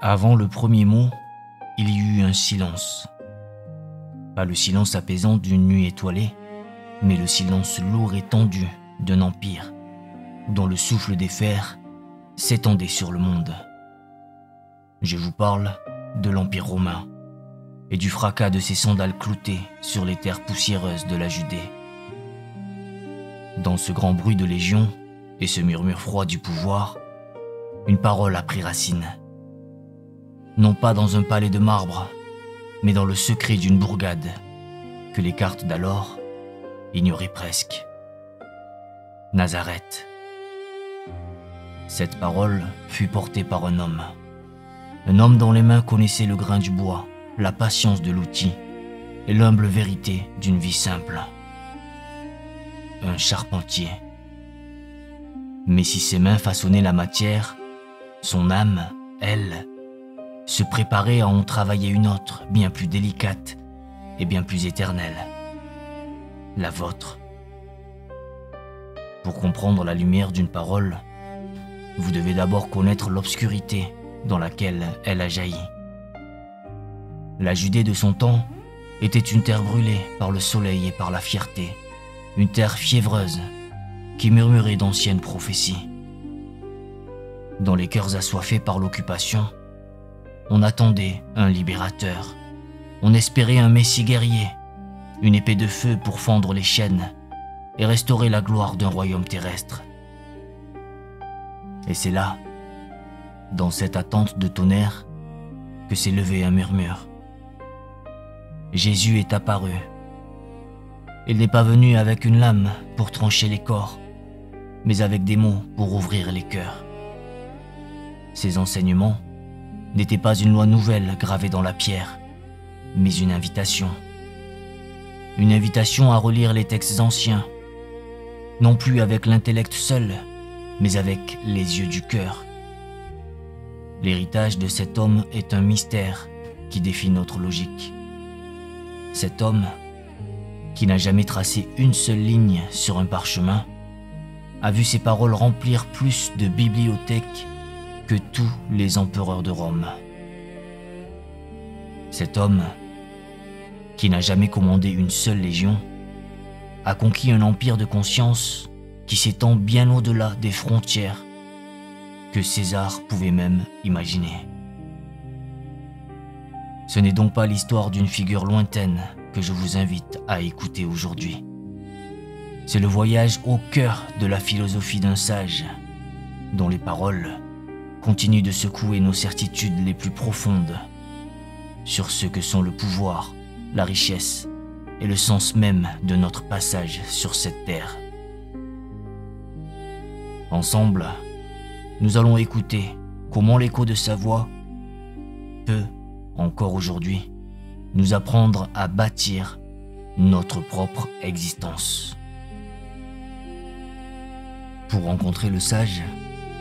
Avant le premier mot, il y eut un silence. Pas le silence apaisant d'une nuit étoilée, mais le silence lourd et tendu d'un empire dont le souffle des fers s'étendait sur le monde. Je vous parle de l'Empire romain et du fracas de ses sandales cloutées sur les terres poussiéreuses de la Judée. Dans ce grand bruit de légion et ce murmure froid du pouvoir, une parole a pris racine. Non pas dans un palais de marbre, mais dans le secret d'une bourgade que les cartes d'alors ignoraient presque. Nazareth. Cette parole fut portée par un homme dont les mains connaissaient le grain du bois, la patience de l'outil et l'humble vérité d'une vie simple. Un charpentier. Mais si ses mains façonnaient la matière, son âme, elle, se préparait à en travailler une autre, bien plus délicate et bien plus éternelle. La vôtre. Pour comprendre la lumière d'une parole, vous devez d'abord connaître l'obscurité dans laquelle elle a jailli. La Judée de son temps était une terre brûlée par le soleil et par la fierté, une terre fiévreuse qui murmurait d'anciennes prophéties. Dans les cœurs assoiffés par l'occupation, on attendait un libérateur, on espérait un messie guerrier, une épée de feu pour fendre les chaînes et restaurer la gloire d'un royaume terrestre. Et c'est là, dans cette attente de tonnerre, que s'est levé un murmure. Jésus est apparu. Il n'est pas venu avec une lame pour trancher les corps, mais avec des mots pour ouvrir les cœurs. Ses enseignements n'étaient pas une loi nouvelle gravée dans la pierre, mais une invitation. Une invitation à relire les textes anciens, non plus avec l'intellect seul, mais avec les yeux du cœur. L'héritage de cet homme est un mystère qui défie notre logique. Cet homme, qui n'a jamais tracé une seule ligne sur un parchemin, a vu ses paroles remplir plus de bibliothèques que tous les empereurs de Rome. Cet homme, qui n'a jamais commandé une seule légion, a conquis un empire de conscience qui s'étend bien au-delà des frontières que César pouvait même imaginer. Ce n'est donc pas l'histoire d'une figure lointaine que je vous invite à écouter aujourd'hui. C'est le voyage au cœur de la philosophie d'un sage, dont les paroles continuent de secouer nos certitudes les plus profondes sur ce que sont le pouvoir, la richesse et le sens même de notre passage sur cette terre. Ensemble, nous allons écouter comment l'écho de sa voix peut, encore aujourd'hui, nous apprendre à bâtir notre propre existence. Pour rencontrer le sage,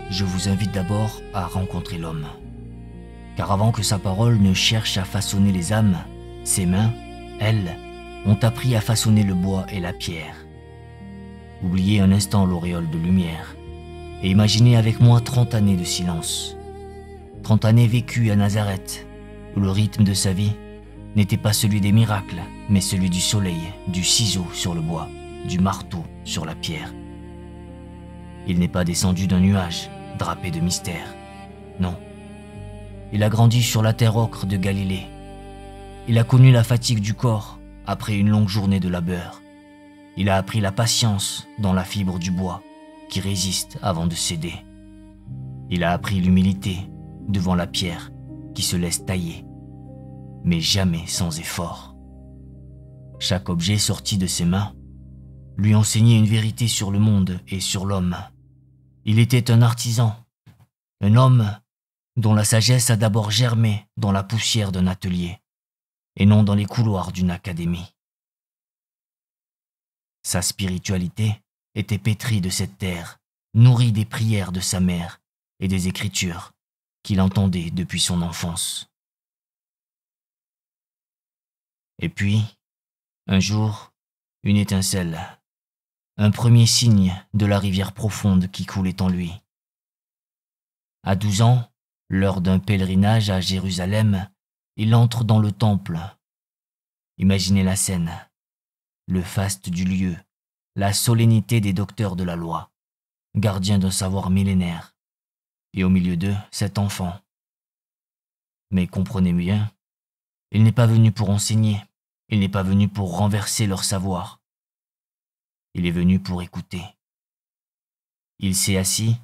je vous invite d'abord à rencontrer l'homme. Car avant que sa parole ne cherche à façonner les âmes, ses mains, elles, ont appris à façonner le bois et la pierre. Oubliez un instant l'auréole de lumière et imaginez avec moi 30 années de silence. 30 années vécues à Nazareth, où le rythme de sa vie n'était pas celui des miracles, mais celui du soleil, du ciseau sur le bois, du marteau sur la pierre. Il n'est pas descendu d'un nuage, drapé de mystère. Non. Il a grandi sur la terre ocre de Galilée. Il a connu la fatigue du corps après une longue journée de labeur. Il a appris la patience dans la fibre du bois qui résiste avant de céder. Il a appris l'humilité devant la pierre qui se laisse tailler, mais jamais sans effort. Chaque objet sorti de ses mains lui enseignait une vérité sur le monde et sur l'homme. Il était un artisan, un homme dont la sagesse a d'abord germé dans la poussière d'un atelier et non dans les couloirs d'une académie. Sa spiritualité était pétrie de cette terre, nourrie des prières de sa mère et des écritures qu'il entendait depuis son enfance. Et puis, un jour, une étincelle, un premier signe de la rivière profonde qui coulait en lui. À 12 ans, Lors d'un pèlerinage à Jérusalem, il entre dans le temple. Imaginez la scène, le faste du lieu, la solennité des docteurs de la loi, gardiens d'un savoir millénaire, et au milieu d'eux, cet enfant. Mais comprenez bien, il n'est pas venu pour enseigner, il n'est pas venu pour renverser leur savoir. Il est venu pour écouter. Il s'est assis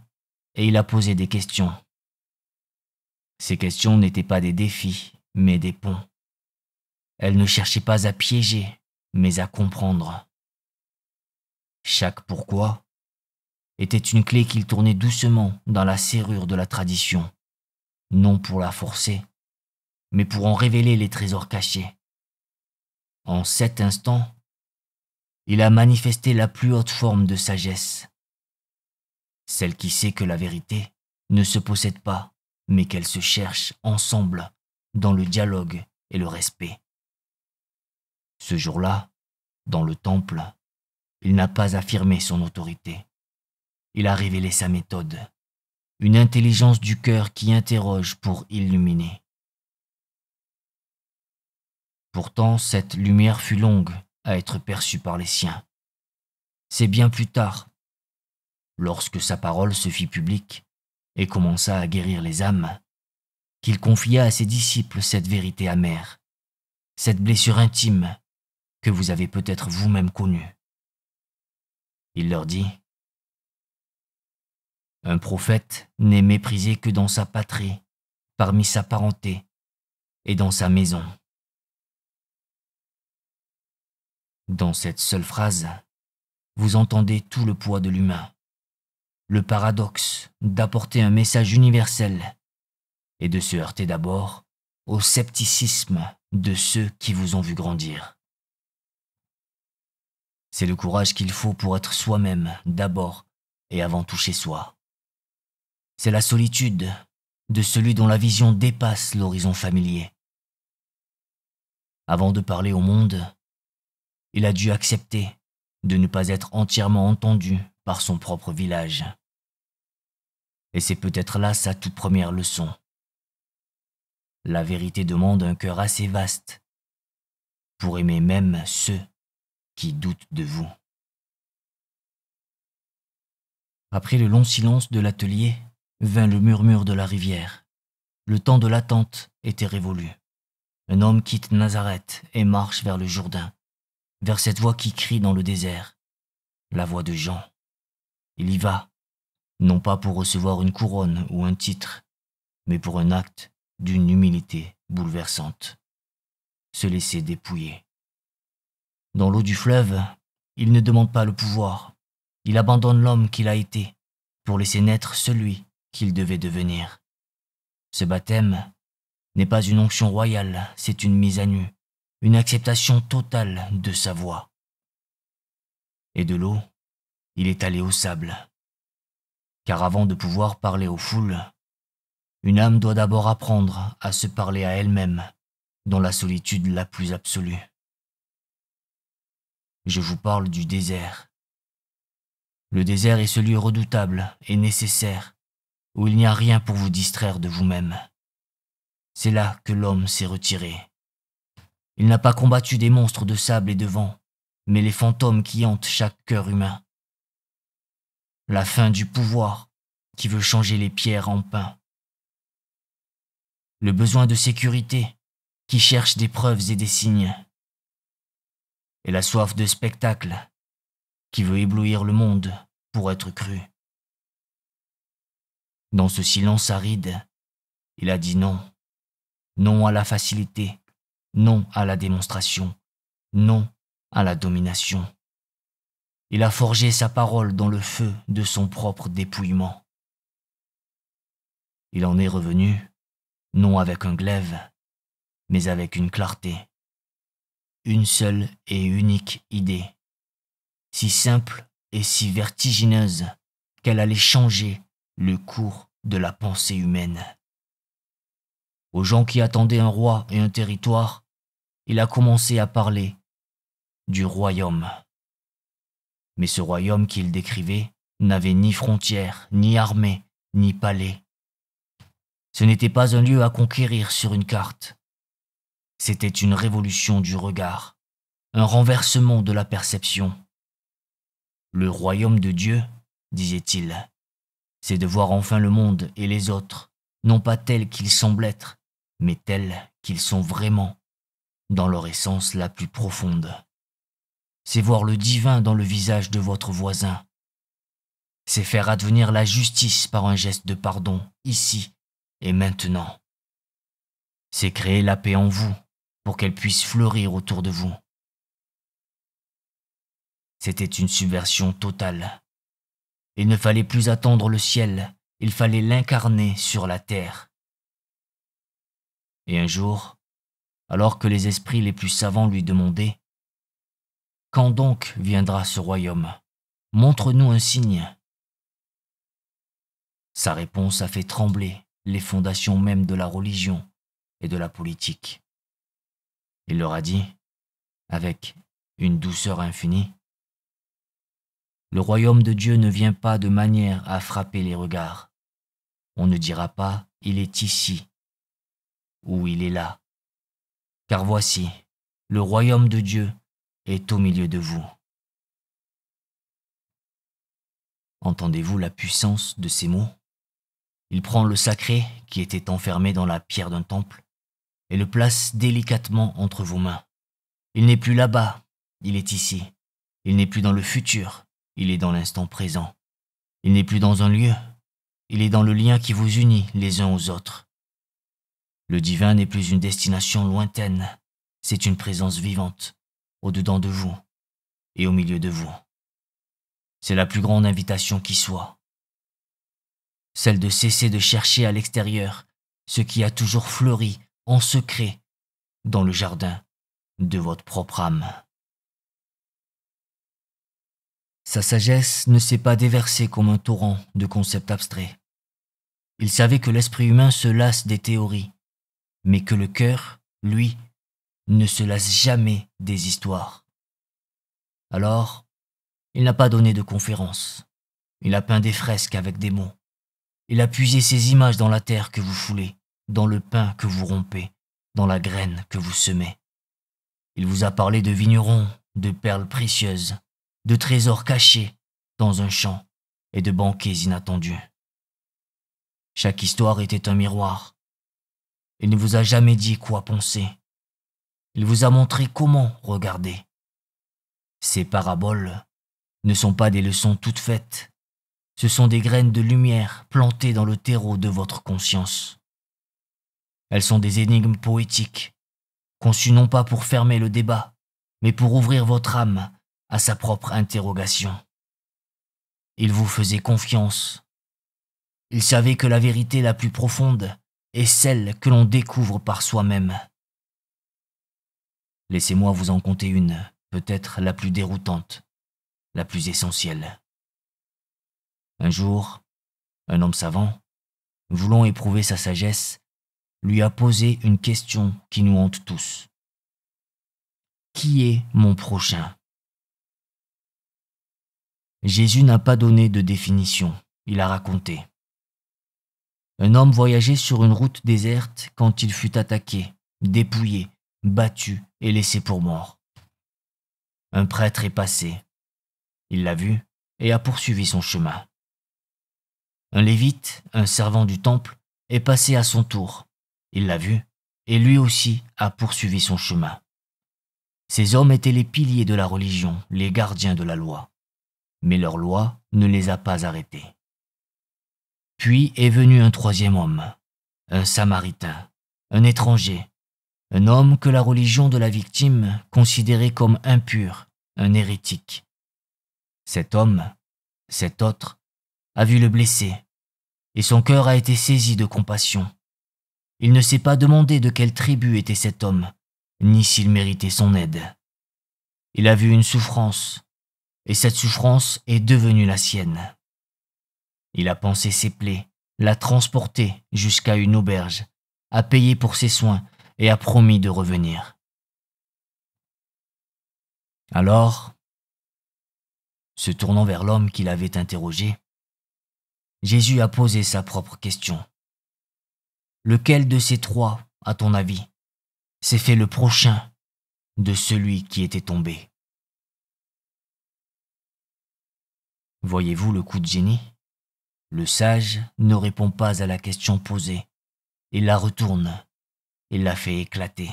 et il a posé des questions. Ces questions n'étaient pas des défis, mais des ponts. Elles ne cherchaient pas à piéger, mais à comprendre. Chaque pourquoi était une clé qu'il tournait doucement dans la serrure de la tradition, non pour la forcer, mais pour en révéler les trésors cachés. En cet instant, il a manifesté la plus haute forme de sagesse, celle qui sait que la vérité ne se possède pas, mais qu'elle se cherche ensemble dans le dialogue et le respect. Ce jour-là, dans le temple, il n'a pas affirmé son autorité. Il a révélé sa méthode, une intelligence du cœur qui interroge pour illuminer. Pourtant, cette lumière fut longue à être perçue par les siens. C'est bien plus tard, lorsque sa parole se fit publique et commença à guérir les âmes, qu'il confia à ses disciples cette vérité amère, cette blessure intime que vous avez peut-être vous-même connue. Il leur dit : « Un prophète n'est méprisé que dans sa patrie, parmi sa parenté et dans sa maison. » Dans cette seule phrase, vous entendez tout le poids de l'humain, le paradoxe d'apporter un message universel et de se heurter d'abord au scepticisme de ceux qui vous ont vu grandir. C'est le courage qu'il faut pour être soi-même d'abord et avant tout chez soi. C'est la solitude de celui dont la vision dépasse l'horizon familier. Avant de parler au monde, il a dû accepter de ne pas être entièrement entendu par son propre village. Et c'est peut-être là sa toute première leçon. La vérité demande un cœur assez vaste pour aimer même ceux qui doutent de vous. Après le long silence de l'atelier, vint le murmure de la rivière. Le temps de l'attente était révolu. Un homme quitte Nazareth et marche vers le Jourdain, vers cette voix qui crie dans le désert, la voix de Jean. Il y va, non pas pour recevoir une couronne ou un titre, mais pour un acte d'une humilité bouleversante. Se laisser dépouiller. Dans l'eau du fleuve, il ne demande pas le pouvoir. Il abandonne l'homme qu'il a été pour laisser naître celui qu'il devait devenir. Ce baptême n'est pas une onction royale, c'est une mise à nu, une acceptation totale de sa voix. Et de l'eau, il est allé au sable. Car avant de pouvoir parler aux foules, une âme doit d'abord apprendre à se parler à elle-même dans la solitude la plus absolue. Je vous parle du désert. Le désert est celui redoutable et nécessaire où il n'y a rien pour vous distraire de vous-même. C'est là que l'homme s'est retiré. Il n'a pas combattu des monstres de sable et de vent, mais les fantômes qui hantent chaque cœur humain. La faim du pouvoir qui veut changer les pierres en pain. Le besoin de sécurité qui cherche des preuves et des signes. Et la soif de spectacle qui veut éblouir le monde pour être cru. Dans ce silence aride, il a dit non. Non à la facilité, non à la démonstration, non à la domination. Il a forgé sa parole dans le feu de son propre dépouillement. Il en est revenu, non avec un glaive, mais avec une clarté. Une seule et unique idée, si simple et si vertigineuse qu'elle allait changer le cours de la pensée humaine. Aux gens qui attendaient un roi et un territoire, il a commencé à parler du royaume. Mais ce royaume qu'il décrivait n'avait ni frontières, ni armée, ni palais. Ce n'était pas un lieu à conquérir sur une carte. C'était une révolution du regard, un renversement de la perception. Le royaume de Dieu, disait-il, c'est de voir enfin le monde et les autres, non pas tels qu'ils semblent être, mais tels qu'ils sont vraiment, dans leur essence la plus profonde. C'est voir le divin dans le visage de votre voisin. C'est faire advenir la justice par un geste de pardon, ici et maintenant. C'est créer la paix en vous, pour qu'elle puisse fleurir autour de vous. C'était une subversion totale. Il ne fallait plus attendre le ciel, il fallait l'incarner sur la terre. Et un jour, alors que les esprits les plus savants lui demandaient « Quand donc viendra ce royaume? Montre-nous un signe. » Sa réponse a fait trembler les fondations même de la religion et de la politique. Il leur a dit, avec une douceur infinie, « Le royaume de Dieu ne vient pas de manière à frapper les regards. On ne dira pas « il est ici » ou « il est là ». Car voici, le royaume de Dieu est au milieu de vous. » Entendez-vous la puissance de ces mots? Il prend le sacré qui était enfermé dans la pierre d'un temple et le place délicatement entre vos mains. Il n'est plus là-bas, il est ici. Il n'est plus dans le futur, il est dans l'instant présent. Il n'est plus dans un lieu, il est dans le lien qui vous unit les uns aux autres. Le divin n'est plus une destination lointaine, c'est une présence vivante, au-dedans de vous et au milieu de vous. C'est la plus grande invitation qui soit. Celle de cesser de chercher à l'extérieur ce qui a toujours fleuri en secret dans le jardin de votre propre âme. Sa sagesse ne s'est pas déversée comme un torrent de concepts abstraits. Il savait que l'esprit humain se lasse des théories, mais que le cœur, lui, ne se lasse jamais des histoires. Alors, il n'a pas donné de conférences. Il a peint des fresques avec des mots. Il a puisé ces images dans la terre que vous foulez, dans le pain que vous rompez, dans la graine que vous semez. Il vous a parlé de vignerons, de perles précieuses, de trésors cachés dans un champ et de banquets inattendus. Chaque histoire était un miroir. Il ne vous a jamais dit quoi penser. Il vous a montré comment regarder. Ces paraboles ne sont pas des leçons toutes faites. Ce sont des graines de lumière plantées dans le terreau de votre conscience. Elles sont des énigmes poétiques, conçues non pas pour fermer le débat, mais pour ouvrir votre âme à sa propre interrogation. Il vous faisait confiance. Il savait que la vérité la plus profonde est celle que l'on découvre par soi-même. Laissez-moi vous en conter une, peut-être la plus déroutante, la plus essentielle. Un jour, un homme savant, voulant éprouver sa sagesse, lui a posé une question qui nous hante tous. Qui est mon prochain? Jésus n'a pas donné de définition, il a raconté. Un homme voyageait sur une route déserte quand il fut attaqué, dépouillé, battu et laissé pour mort. Un prêtre est passé. Il l'a vu et a poursuivi son chemin. Un lévite, un servant du temple, est passé à son tour. Il l'a vu et lui aussi a poursuivi son chemin. Ces hommes étaient les piliers de la religion, les gardiens de la loi. Mais leur loi ne les a pas arrêtés. Puis est venu un troisième homme, un samaritain, un étranger, un homme que la religion de la victime considérait comme impur, un hérétique. Cet homme, cet autre, a vu le blessé, et son cœur a été saisi de compassion. Il ne s'est pas demandé de quelle tribu était cet homme, ni s'il méritait son aide. Il a vu une souffrance, et cette souffrance est devenue la sienne. Il a pansé ses plaies, l'a transporté jusqu'à une auberge, a payé pour ses soins et a promis de revenir. Alors, se tournant vers l'homme qui l'avait interrogé, Jésus a posé sa propre question. Lequel de ces trois, à ton avis, s'est fait le prochain de celui qui était tombé? Voyez-vous le coup de génie? Le sage ne répond pas à la question posée. Il la retourne. Il la fait éclater.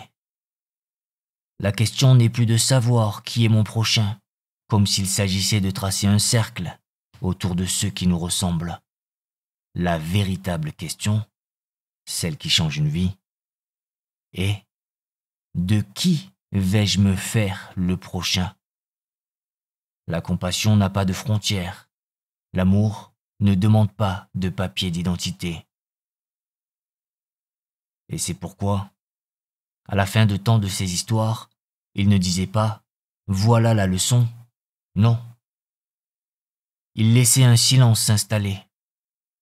La question n'est plus de savoir qui est mon prochain, comme s'il s'agissait de tracer un cercle autour de ceux qui nous ressemblent. La véritable question, celle qui change une vie, est: de qui vais-je me faire le prochain? La compassion n'a pas de frontières. L'amour ne demande pas de papier d'identité. Et c'est pourquoi, à la fin de tant de ces histoires, il ne disait pas « voilà la leçon ». Non. Il laissait un silence s'installer,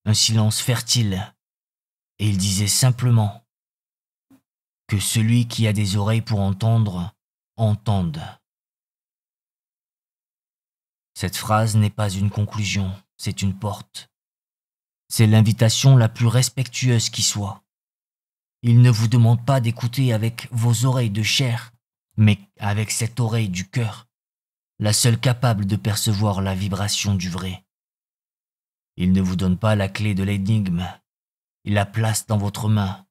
un silence fertile, et il disait simplement que celui qui a des oreilles pour entendre, entende. Cette phrase n'est pas une conclusion, c'est une porte. C'est l'invitation la plus respectueuse qui soit. Il ne vous demande pas d'écouter avec vos oreilles de chair, mais avec cette oreille du cœur, la seule capable de percevoir la vibration du vrai. Il ne vous donne pas la clé de l'énigme, il la place dans votre main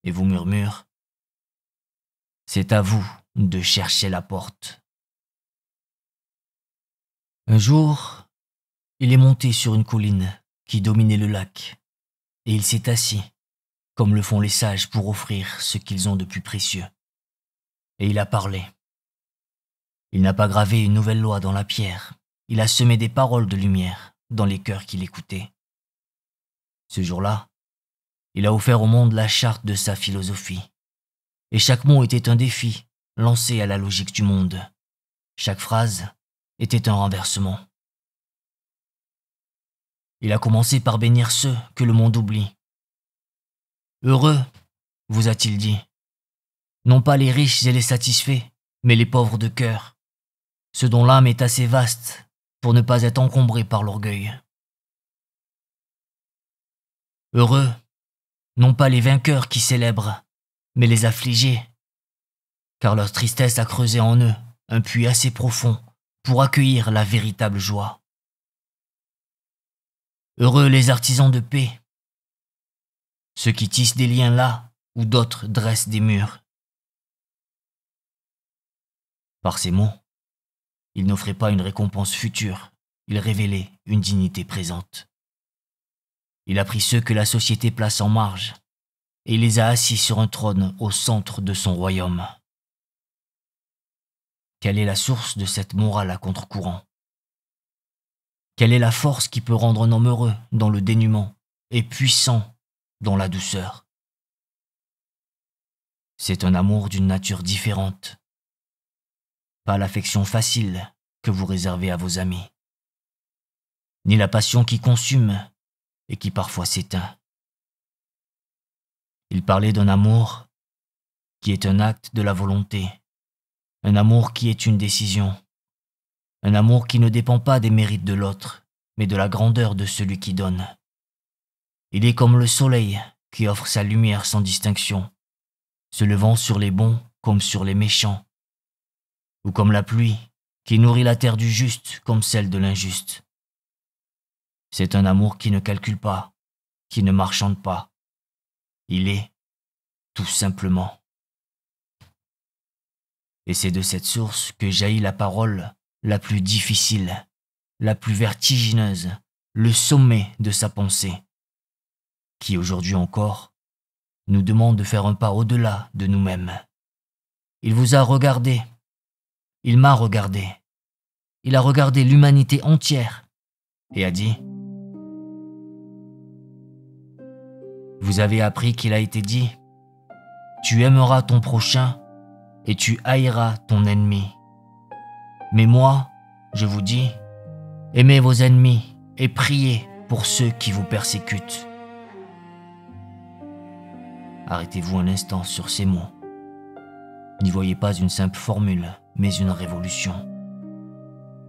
et vous murmure: c'est à vous de chercher la porte. Un jour, il est monté sur une colline qui dominait le lac, et il s'est assis, comme le font les sages pour offrir ce qu'ils ont de plus précieux. Et il a parlé. Il n'a pas gravé une nouvelle loi dans la pierre, il a semé des paroles de lumière dans les cœurs qui l'écoutaient. Ce jour-là, il a offert au monde la charte de sa philosophie. Et chaque mot était un défi lancé à la logique du monde. Chaque phrase était un renversement. Il a commencé par bénir ceux que le monde oublie. Heureux, vous a-t-il dit, non pas les riches et les satisfaits, mais les pauvres de cœur, ceux dont l'âme est assez vaste pour ne pas être encombrée par l'orgueil. Heureux, non pas les vainqueurs qui célèbrent, mais les affligés, car leur tristesse a creusé en eux un puits assez profond pour accueillir la véritable joie. Heureux les artisans de paix, ceux qui tissent des liens là où d'autres dressent des murs. Par ces mots, il n'offrait pas une récompense future, il révélait une dignité présente. Il a pris ceux que la société place en marge, et il les a assis sur un trône au centre de son royaume. Quelle est la source de cette morale à contre-courant? Quelle est la force qui peut rendre un homme heureux dans le dénuement et puissant dans la douceur? C'est un amour d'une nature différente. Pas l'affection facile que vous réservez à vos amis, ni la passion qui consume et qui parfois s'éteint. Il parlait d'un amour qui est un acte de la volonté, un amour qui est une décision, un amour qui ne dépend pas des mérites de l'autre, mais de la grandeur de celui qui donne. Il est comme le soleil qui offre sa lumière sans distinction, se levant sur les bons comme sur les méchants, ou comme la pluie qui nourrit la terre du juste comme celle de l'injuste. C'est un amour qui ne calcule pas, qui ne marchande pas. Il est, tout simplement. Et c'est de cette source que jaillit la parole la plus difficile, la plus vertigineuse, le sommet de sa pensée, qui aujourd'hui encore nous demande de faire un pas au-delà de nous-mêmes. Il vous a regardé, il m'a regardé, il a regardé l'humanité entière et a dit: vous avez appris qu'il a été dit, tu aimeras ton prochain et tu haïras ton ennemi. Mais moi, je vous dis, aimez vos ennemis et priez pour ceux qui vous persécutent. Arrêtez-vous un instant sur ces mots. N'y voyez pas une simple formule, mais une révolution.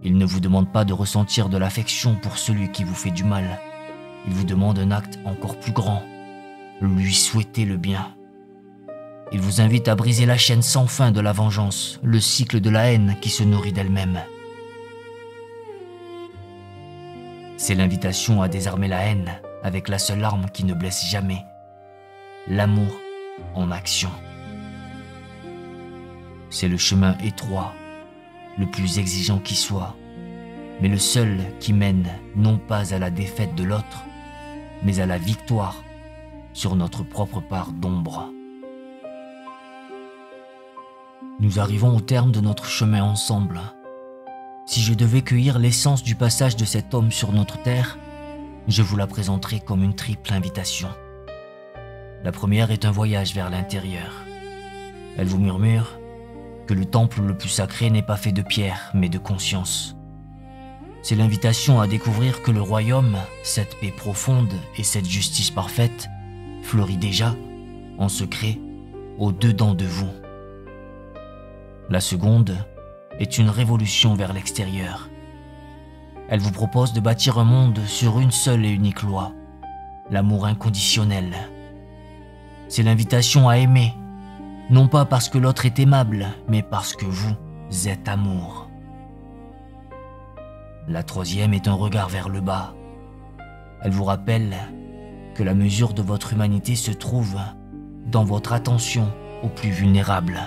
Il ne vous demande pas de ressentir de l'affection pour celui qui vous fait du mal. Il vous demande un acte encore plus grand. lui souhaiter le bien. Il vous invite à briser la chaîne sans fin de la vengeance, le cycle de la haine qui se nourrit d'elle-même. C'est l'invitation à désarmer la haine avec la seule arme qui ne blesse jamais, l'amour en action. C'est le chemin étroit, le plus exigeant qui soit, mais le seul qui mène non pas à la défaite de l'autre, mais à la victoire sur notre propre part d'ombre. Nous arrivons au terme de notre chemin ensemble. Si je devais cueillir l'essence du passage de cet homme sur notre terre, je vous la présenterai comme une triple invitation. La première est un voyage vers l'intérieur. Elle vous murmure que le temple le plus sacré n'est pas fait de pierre, mais de conscience. C'est l'invitation à découvrir que le royaume, cette paix profonde et cette justice parfaite, fleurit déjà, en secret, au-dedans de vous. La seconde est une révolution vers l'extérieur. Elle vous propose de bâtir un monde sur une seule et unique loi, l'amour inconditionnel. C'est l'invitation à aimer, non pas parce que l'autre est aimable, mais parce que vous êtes amour. La troisième est un regard vers le bas. Elle vous rappelle que la mesure de votre humanité se trouve dans votre attention aux plus vulnérables.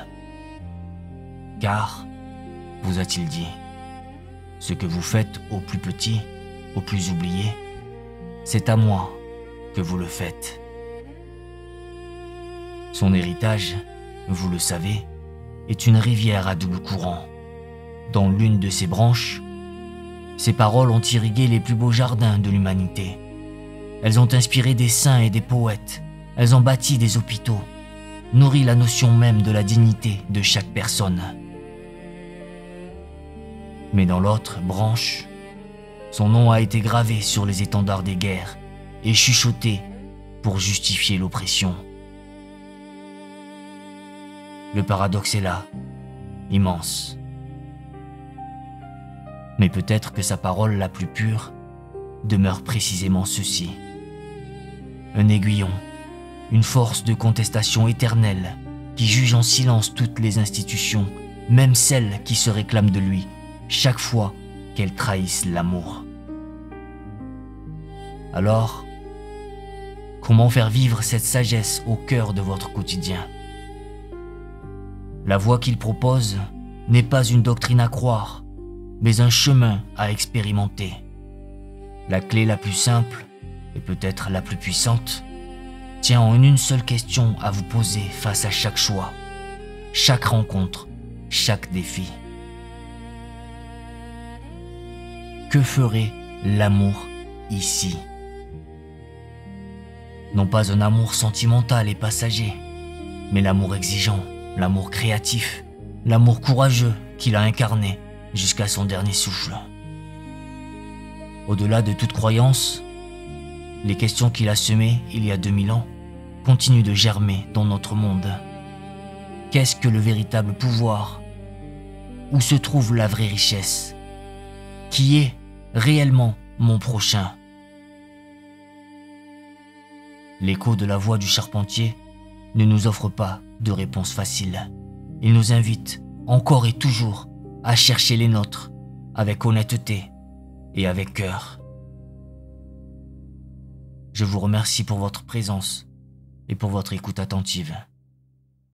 Car, vous a-t-il dit, ce que vous faites aux plus petits, aux plus oubliés, c'est à moi que vous le faites. Son héritage, vous le savez, est une rivière à double courant. Dans l'une de ses branches, ses paroles ont irrigué les plus beaux jardins de l'humanité. Elles ont inspiré des saints et des poètes. Elles ont bâti des hôpitaux, nourri la notion même de la dignité de chaque personne. Mais dans l'autre branche, son nom a été gravé sur les étendards des guerres et chuchoté pour justifier l'oppression. Le paradoxe est là, immense. Mais peut-être que sa parole la plus pure demeure précisément ceci. Un aiguillon, une force de contestation éternelle qui juge en silence toutes les institutions, même celles qui se réclament de lui, chaque fois qu'elles trahissent l'amour. Alors, comment faire vivre cette sagesse au cœur de votre quotidien? La voie qu'il propose n'est pas une doctrine à croire, mais un chemin à expérimenter. La clé la plus simple, et peut-être la plus puissante, tient en une seule question à vous poser face à chaque choix, chaque rencontre, chaque défi. Que ferait l'amour ici? Non pas un amour sentimental et passager, mais l'amour exigeant, l'amour créatif, l'amour courageux qu'il a incarné jusqu'à son dernier souffle. Au-delà de toute croyance, les questions qu'il a semées il y a 2000 ans continuent de germer dans notre monde. Qu'est-ce que le véritable pouvoir? Où se trouve la vraie richesse? Qui est réellement mon prochain? L'écho de la voix du charpentier ne nous offre pas de réponse facile. Il nous invite, encore et toujours, à chercher les nôtres, avec honnêteté et avec cœur. Je vous remercie pour votre présence et pour votre écoute attentive.